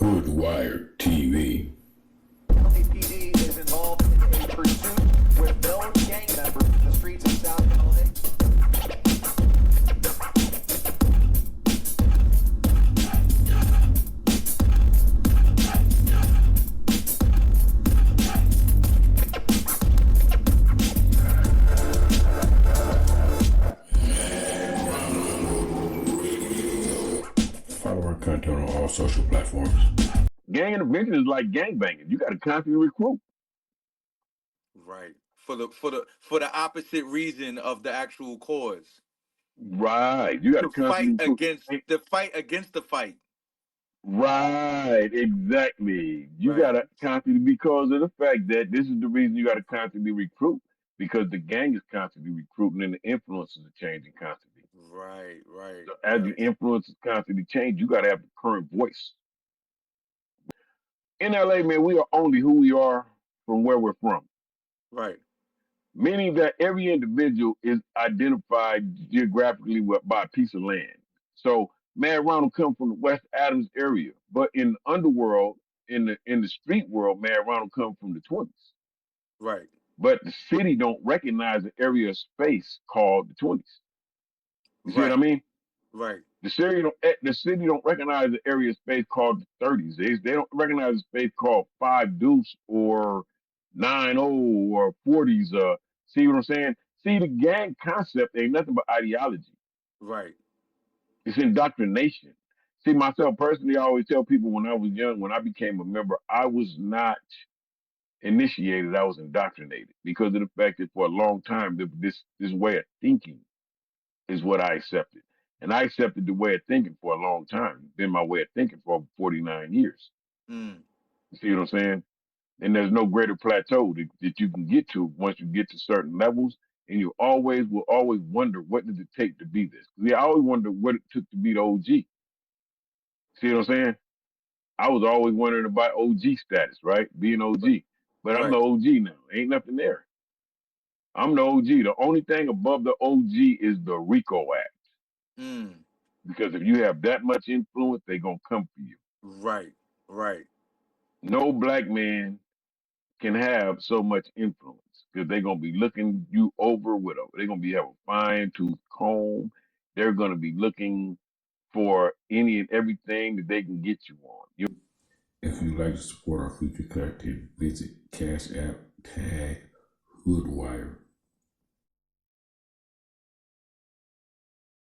Hoodwired TV. LAPD is involved in a pursuit with known gang members in the streets of South LA. Follow our content on all social platforms. Gang intervention is like gang banging. You got to constantly recruit. Right. For the opposite reason of the actual cause. Right. You got to To fight constantly recruit. against the fight. Right. Exactly. You Right. got to constantly, because of the fact that this is the reason you got to constantly recruit, because the gang is constantly recruiting and the influences are changing constantly. Right. Right. So as the Right. influences constantly change, you got to have the current voice. In LA, man, we are only who we are from where we're from, Right. meaning that every individual is identified geographically by a piece of land. So Mad Ronald come from the West Adams area, but in the underworld, in the street world, Mad Ronald come from the 20s. Right. But the city don't recognize the area of space called the 20s. You see what I Right. mean? Right. The city don't recognize the area of space called the 30s. They don't recognize the space called five deuce or 9-0 or 40s. See what I'm saying? See, the gang concept ain't nothing but ideology. Right. It's indoctrination. See, myself personally, I always tell people when I was young, when I became a member, I was not initiated. I was indoctrinated because of the fact that for a long time, this way of thinking is what I accepted. And I accepted the way of thinking for a long time. It's been my way of thinking for over 49 years. Mm. You see what I'm saying? And there's no greater plateau that you can get to once you get to certain levels. And you always will always wonder, what does it take to be this? I always wondered what it took to be the OG. See what I'm saying? I was always wondering about OG status, right? Being OG. But I'm the Right. OG now. Ain't nothing there. I'm the OG. The only thing above the OG is the RICO Act. Mm. Because if you have that much influence, they're gonna come for you. Right. Right. No black man can have so much influence because they're gonna be looking you over with a. They're gonna be have a fine tooth comb. They're gonna be looking for any and everything that they can get you on. If you'd like to support our future content, visit Cash App tag Hoodwire